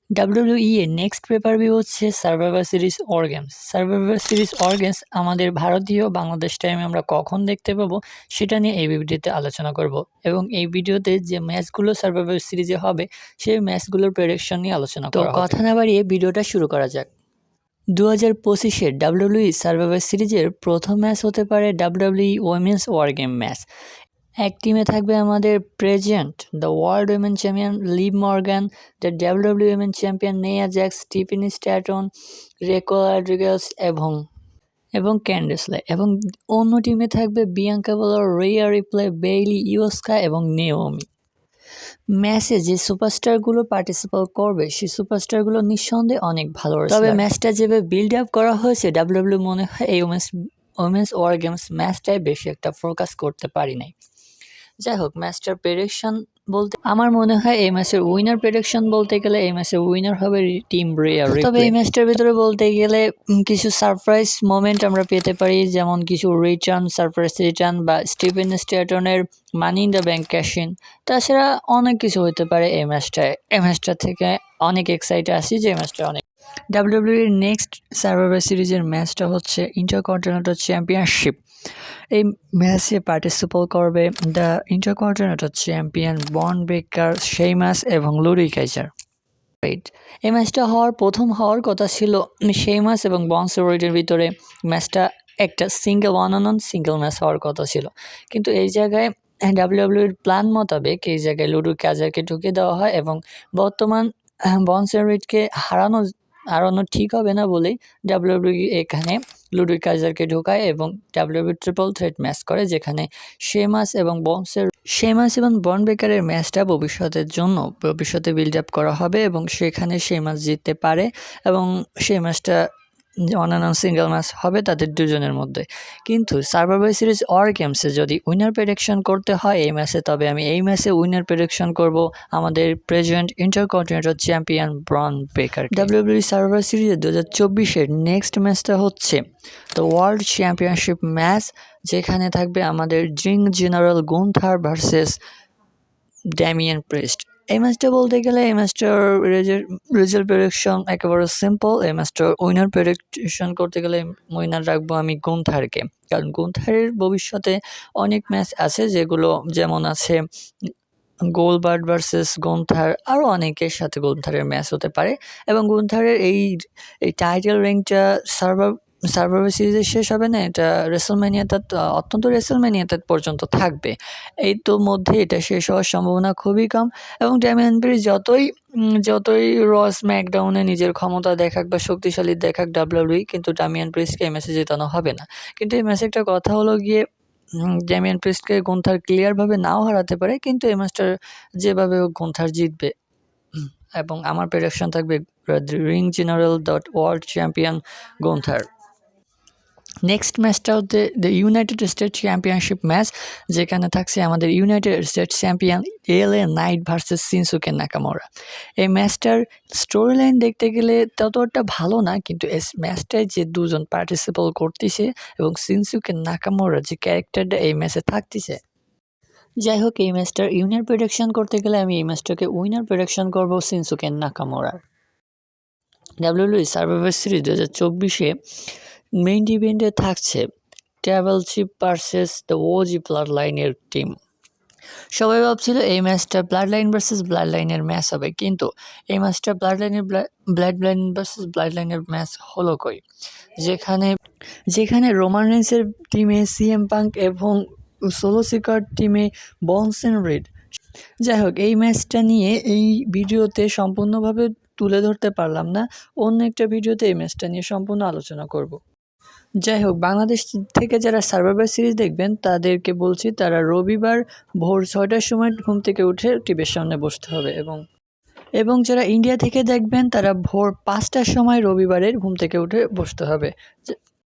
WWE এর next pay per view হচ্ছে Survivor Series War Games. Survivor Series War Games আমাদের ভারতীয় বাংলাদেশ টাইমে আমরা কখন দেখতে পাবো সেটা নিয়ে এই ভিডিওতে আলোচনা করব এবং এই ভিডিওতে যে ম্যাচগুলো সার্ভাইভার সিরিজে হবে সেই ম্যাচগুলোর প্রেডিকশন নিয়ে আলোচনা করা হবে। তো কথা না বাড়িয়ে ভিডিওটা শুরু করা যাক। 2025-এর WWE সার্ভাইভার সিরিজের প্রথম ম্যাচ হতে পারে WWE women's war game match. এক টিমে থাকবে আমাদের present the world women champion Liv Morgan, the WW women champion Nia Jax, Tiffany Stratton, Raquel Rodriguez এবং ক্যান্ডিস লে। এবং অন্য টিমে থাকবে বিয়াঙ্কা বেলার, রিয়া রিপ্লে, বেইলি, ইয়োস্কা এবং নেওমি। ম্যাচে যে সুপারস্টারগুলো পার্টিসিপেট করবে সেই সুপারস্টারগুলো নিঃসন্দেহে অনেক ভালো। তবে ম্যাচটা যেভাবে বিল্ড আপ করা হয়েছে ডাব্লিউডাব্লিউ মনে হয় এই ওমেন্স ওয়ার গেমস ম্যাচটাই বেশি একটা ফোকাস করতে পারি নাই। যাই হোক, ম্যাচটার প্রেডিকশন বলতে আমার মনে হয় এই ম্যাচের উইনার প্রেডিকশন বলতে গেলে এই ম্যাচের উইনার হবে টিম রিয়া রিপ্লে। তবে এই ম্যাচটার ভিতরে বলতে গেলে কিছু সারপ্রাইজ মোমেন্ট আমরা পেতে পারি, যেমন কিছু সারপ্রাইজ রিটার্ন বা স্টিফেন স্ট্যাটনের money in the bank cash in. তাছাড়া অনেক কিছু হতে পারে এই ম্যাচটা থেকে অনেক এক্সাইটেড আছি যে ম্যাচটা অনেক। ডাব্লিউডাব্লিউইর নেক্সট সার্ভাইভার সিরিজের ম্যাচটা হচ্ছে ইন্টারকন্টিনেন্টাল চ্যাম্পিয়নশিপ। এই ম্যাচে পার্টিসিপেট করবে দ্য ইন্টারকন্টিনেন্টাল চ্যাম্পিয়ন বন ব্রেকার, শেইমাস এবং লুরি কাইজার। এই ম্যাচটা প্রথম হওয়ার কথা ছিল শেইমাস এবং বনসেরোইডের ভিতরে। ম্যাচটা একটা সিঙ্গেল ম্যাচ হওয়ার কথা ছিল, কিন্তু এই জায়গায় ডাব্লিউডাব্লিউর প্ল্যান মোতাবেক এই জায়গায় লুরি কাইজারকে ঢুকে দেওয়া হয় এবং বর্তমান বনসেরোইডকে হারানো ঠিক হবে না বলেই ডাব্লিউডাব্লিউ এখানে লুরি কাইজারকে ঢোকায় এবং ডাব্লিউডাব্লিউ ট্রিপল থ্রেট ম্যাচ করে, যেখানে শেমাস এবং বন ব্রেকারের ম্যাচটা ভবিষ্যতে বিল্ড আপ করা হবে এবং সেখানে শেমাস জিততে পারে এবং সেই ম্যাচটা অন্যান্য সিঙ্গেল ম্যাচ হবে তাদের দুজনের মধ্যে। কিন্তু সার্ভাইভার সিরিজ ওয়ার গেমসে যদি উইনার প্রেডিকশন করতে হয় এই ম্যাচে, তবে আমি এই ম্যাচে উইনার প্রেডিকশন করব আমাদের present intercontinental champion ব্রন breaker. WWE survivor সিরিজের 2024-এর নেক্সট ম্যাচটা হচ্ছে দ্য ওয়ার্ল্ড চ্যাম্পিয়নশিপ ম্যাচ, যেখানে থাকবে আমাদের drink general Gunther versus Damian priest. এই ম্যাচটা বলতে গেলে এই ম্যাচটার রেজাল্ট প্রেডিকশন একেবারে সিম্পল। এই ম্যাচটার উইনার প্রেডিকশন করতে গেলে উইনার রাখবো আমি গুন্থারকে, কারণ গুন্থারের ভবিষ্যতে অনেক ম্যাচ আছে যেমন আছে গোলবার্ট ভার্সেস গুন্থার, আরও অনেকের সাথে গুন্থারের ম্যাচ হতে পারে এবং গুন্থারের এই টাইটেল রেঞ্জটা সার্ভাইভার সিরিজে শেষ হবে না, এটা রেসলম্যানিয়াতে পর্যন্ত থাকবে। এই তো মধ্যে এটা শেষ হওয়ার সম্ভাবনা খুবই কম এবং ড্যামিয়ান প্রিস্ট যতই স্ম্যাকডাউনে নিজের ক্ষমতা দেখাক বা শক্তিশালী দেখাক ডাব্লিউডাব্লিউ, কিন্তু ড্যামিয়ান প্রিস্টকে এই ম্যাচে জেতানো হবে না। কিন্তু এই ম্যাচে একটা কথা হলো গিয়ে ড্যামিয়ান প্রিস্টকে গুন্থার ক্লিয়ারভাবে নাও হারাতে পারে, কিন্তু এই ম্যাচটা যেভাবে গুন্থার জিতবে এবং আমার প্রেডিকশন থাকবে ring general world champion Gunther. Next ম্যাচটা হচ্ছে the United States championship match, যেখানে থাকছে আমাদের United States champion LA knight versus Shinsuke Nakamura. এই ম্যাচটার স্টোরি লাইন দেখতে গেলে ততটা ভালো না, কিন্তু এই ম্যাচটায় যে দুজন পার্টিসিপেট করতেছে এবং শিনসুকে নাকামোরা যে ক্যারেক্টারটা এই ম্যাচে থাকতেছে। যাই হোক, এই ম্যাচটার উইনার প্রেডিকশন করতে গেলে আমি এই ম্যাচটাকে উইনার প্রেডিকশন করবো শিনসুকে নাকামোরার। ডাব্লিউডাব্লিউ সার্ভাইভার সিরিজ 2024-এ মেইন ইভেন্টে থাকছে tribal chief versus the OG blood লাইনের টিম। সবাই ভাবছিল এই ম্যাচটা ব্লাড লাইন ভার্সেস ব্লাড লাইনের ম্যাচ হবে, কিন্তু এই ম্যাচটা ব্লাড লাইন ভার্সেস ব্লাড লাইনের ম্যাচ হলো কই, যেখানে রোমান রেন্সের টিমে CM পাঙ্ক এবং সোলো সিকার টিমে বনসেন রিড। যাই হোক, এই ম্যাচটা নিয়ে এই ভিডিওতে সম্পূর্ণভাবে তুলে ধরতে পারলাম না, অন্য একটা ভিডিওতে এই ম্যাচটা নিয়ে সম্পূর্ণ আলোচনা করব। যাই হোক, বাংলাদেশ থেকে যারা সার্ভাইভার সিরিজ দেখবেন তাদেরকে বলছি তারা রবিবার ভোর 6টার সময় ঘুম থেকে উঠে টিভির সামনে বসতে হবে এবং যারা ইন্ডিয়া থেকে দেখবেন তারা ভোর 5টার সময় রবিবারের ঘুম থেকে উঠে বসতে হবে।